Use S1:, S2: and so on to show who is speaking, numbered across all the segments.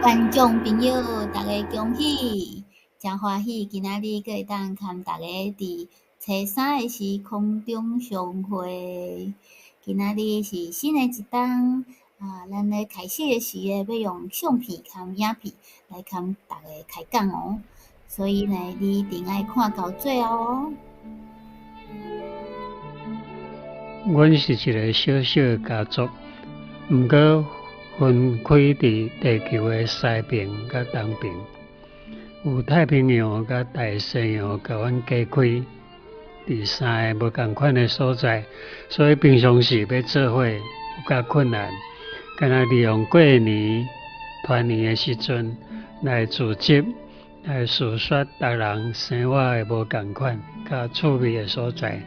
S1: 观众朋友，大家恭喜！真欢喜，今仔日阁会当跟大家伫初3的时空中相会。今仔日是新的一档咱咧开始的时要用相片含影片来跟大家开讲哦。所以呢，你一定要看到最后哦。
S2: 阮是一个小小的家族，毋过分开伫地球的西边甲东边，有太平洋甲大西洋甲阮隔开，伫三个无共款的所在，所以平常时要做伙有较困难。敢若利用过年、团圆的时阵来组织。来诉说逐人生活的无共款，甲趣味的所在，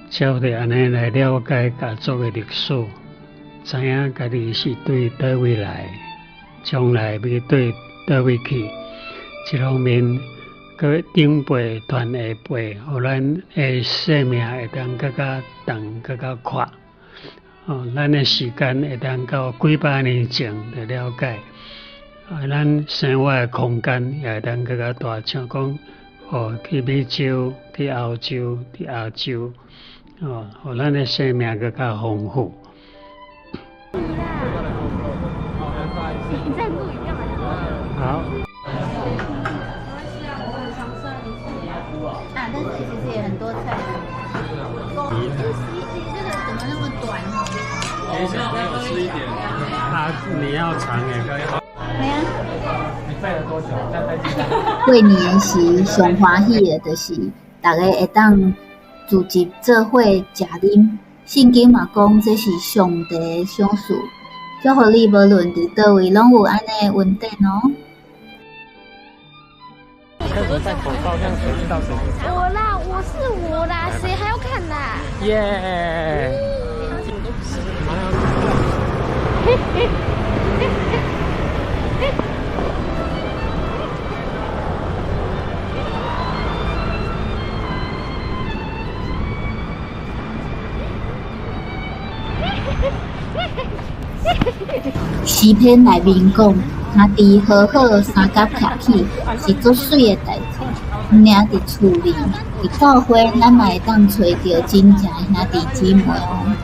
S2: 才会安尼来了解家族的历史，知影家己是对叨位来，将来要对叨位去。一方面，佮长辈传下辈，互咱的生命会当更加长、更加快。咱的时间会当到几百年前就了解。咱生活的空间也会当更加大，像讲去美洲、去欧洲、去亚洲，互咱的生命更加丰富。
S3: 你在录影干嘛？
S2: 好。
S1: 但是其实也很多菜。这个怎么那么短哦？
S4: 等一下，我吃一点。
S2: 你要长也可以。
S1: 没啊。
S4: 你飞了多久？在飞机上。
S1: 过年的时上欢喜的，就是大家会当组织做伙食啉。圣经嘛讲这是上帝的赏赐，祝福你无论伫倒位拢有安尼的稳定哦。
S4: 看谁戴口罩，这样谁知道谁是谁？
S3: 我啦，我是我啦，谁还要看啦？
S4: 耶！
S1: 诗篇内面讲，兄弟好好，三甲徛起，是足水的代志。领伫厝里，伫教会，咱嘛会当找到真正的兄弟姊妹哦。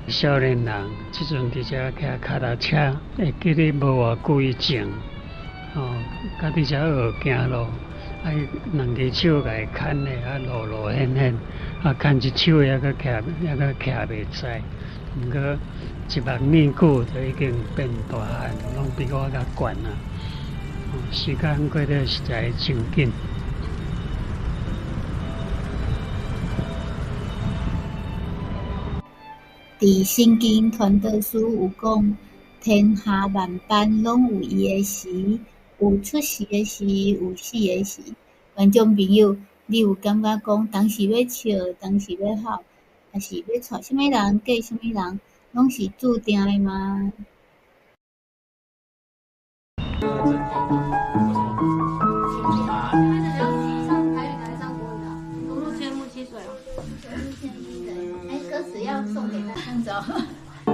S2: 少年人即阵伫遮骑脚踏车，会记得无偌久以前，甲伫遮学行路，两只手甲伊牵咧，路路险险，牵一手还佫徛袂使。毋过100年久就已经变大汉，拢比我较悬啦。时间过得实在真紧。
S1: 伫圣经传道书有讲，天下万般拢有伊的时，有出世的时，有死的时。观众朋友，你有感觉讲，当时要笑，当时要哭，还是要娶什么人，嫁什么人，拢是注定的吗？歌词要送给他唱着。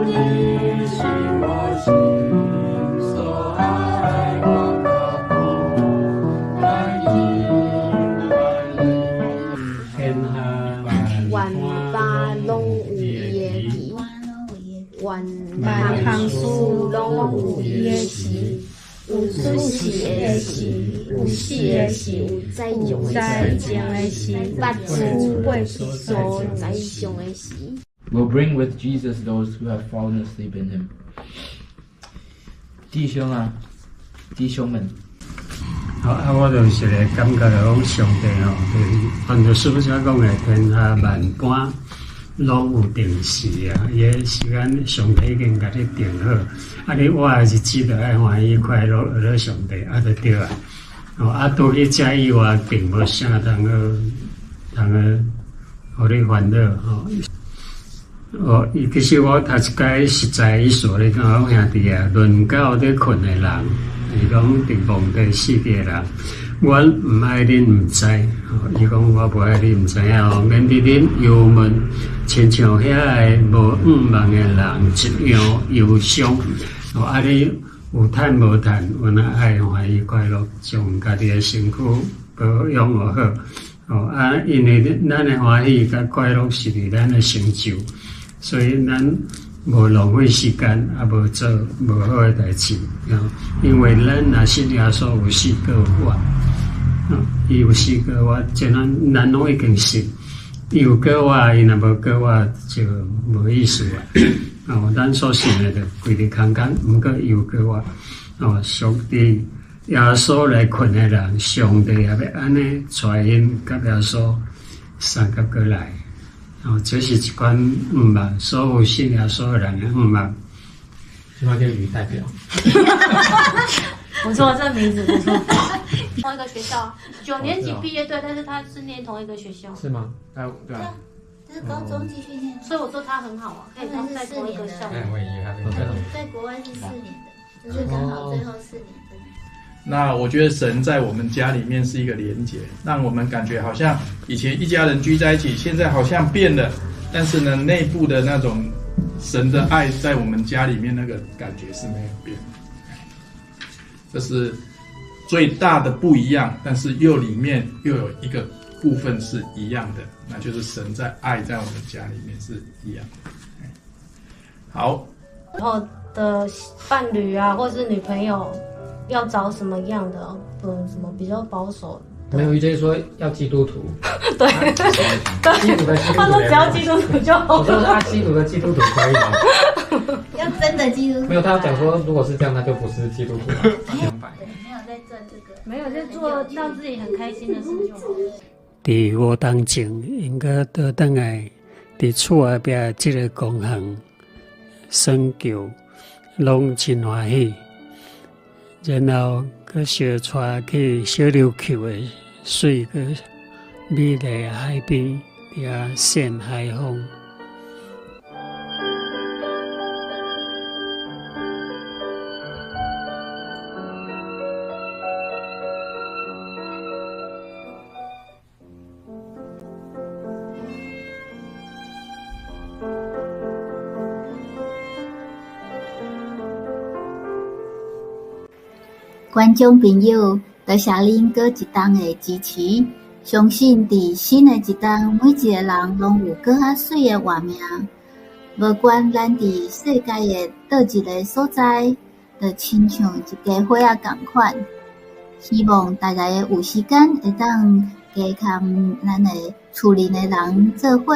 S1: 你是我心所爱的
S3: 万法拢有伊的期，万项事拢有伊的时，有出世的时，有死的时，有在前的时，捌主会所在上的时。
S5: Will bring with Jesus those who have fallen asleep in him. 弟兄们。
S2: 我就是咧感觉讲上帝就是按照书上讲的，天下万般拢有定时啊，伊个时间上帝已经甲你定好，你活的日子就爱欢喜快乐，乐上帝就对啊。拄去遮以外，并无啥通互你烦恼其实我读一解实在意思咧，讲兄弟啊，论到咧困的人，是讲伫梦第世界的人，我唔爱恁唔知，伊讲我不爱恁唔知影哦，免得恁忧闷，亲像遐个无五望的人一样忧伤。啊，你有趁无趁，有那爱欢喜快乐，将家己的身躯保养好。啊，因为咱的欢喜甲快乐是伫咱的成就，所以咱无浪费时间，也无做无好的代志。因为咱若信耶稣有四个我，伊有四个我，即咱拢已经信。伊有个我，伊若无个我就无意思啊。咱所信的就规日空空，毋过伊有个我。上帝。耶稣来困的人，上帝也要安尼带因甲耶稣三个过来。这是一款愿望，所有信耶稣的人的愿望。
S4: 希望叫鱼代表。
S3: 不错，这名字不错。同一个学校，9年级毕业对，但是他是念同一个学校。
S4: 是吗？对啊。
S1: 他是高中继续念，
S3: 所以我说他很好啊，可以在同一个校。
S4: 我以为他
S1: 在国外是4年的，就是刚好最后4年。
S6: 那我觉得神在我们家里面是一个连结，让我们感觉好像以前一家人聚在一起，现在好像变了，但是呢，内部的那种神的爱在我们家里面那个感觉是没有变。这是最大的不一样，但是里面又有一个部分是一样的，那就是神在爱在我们家里面是一样的。好，
S3: 然后的伴侣啊，或是女朋友。要找什么样的？什么比较保守的？
S4: 没有，就是说要基督徒。
S3: 对，
S4: 基督的基督徒。
S3: 他说只要基督徒就好。
S4: 我说他基督的基督徒可以吗？
S1: 要真的基督徒。
S4: 没有，他讲说，如果是这样，那就不是基督徒了。200。
S1: 没有在做这个，
S3: 没有在做让自己很开心的事就好。
S2: 伫活动前，应该倒转来，伫厝内边这个公园sen求，拢真欢喜。然后佮小带去小琉球的水个美丽海边，遐晒海风。
S1: 观众朋友，多谢恁各一冬的支持，相信伫新的一冬，每一个人拢有更较水的活命。无管咱伫世界的倒一个所在，就亲像一家伙仔共款。希望大家有时间会当加跟咱的厝邻的人做伙，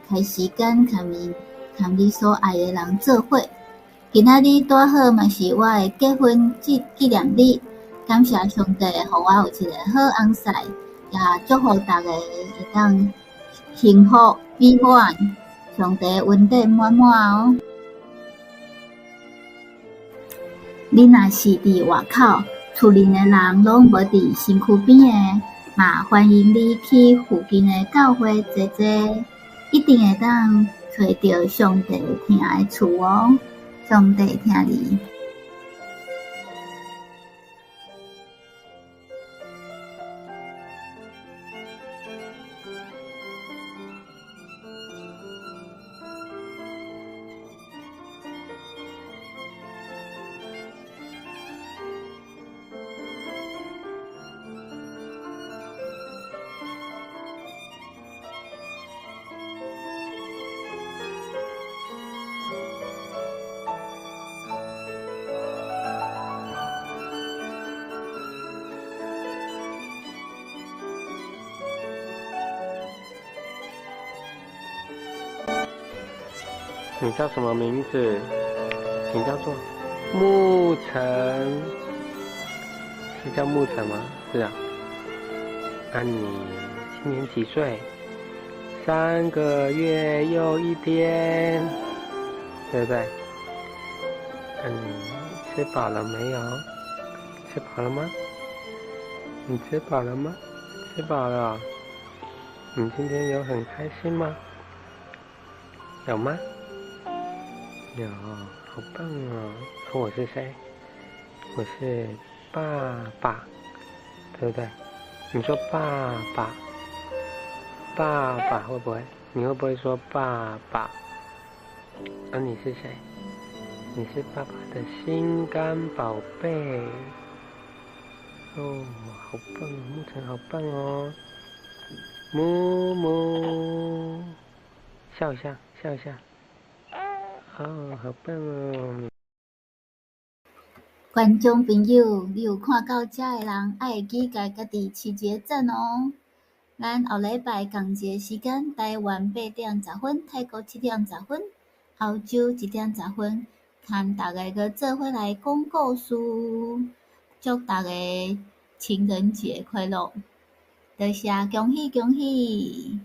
S1: 开时间跟你所爱的人做伙。今仔日带好嘛是我的结婚纪念日，感谢上帝，互我有一个好翁婿，也祝福大家会当幸福美满，上帝恩典满满哦。你若是伫外口，厝邻的人拢无伫身躯边的，嘛欢迎你去附近的教会坐坐，一定会当找到上帝听的厝哦。上帝听你。
S7: 你叫什么名字？你叫做沐晨，是叫沐晨吗？是啊。那你今年几岁？3个月又1天，对不对？你吃饱了没有？吃饱了吗？你吃饱了吗？吃饱了。你今天有很开心吗？有吗？有，好棒哦！我是谁？我是爸爸，对不对？你说爸爸，爸爸会不会？你会不会说爸爸？而你是谁？你是爸爸的心肝宝贝。哦，好棒，牧尘好棒哦。木木，笑一下，笑一下。哦，好棒哦。
S1: 观众朋友，你有看到遮的人，爱会记家己饲一个赞哦。咱后礼拜同一个时间，台湾8:10，泰国7:10，澳洲1:10，和大家个做伙来讲故事。祝大家情人节快乐！多谢，恭喜恭喜！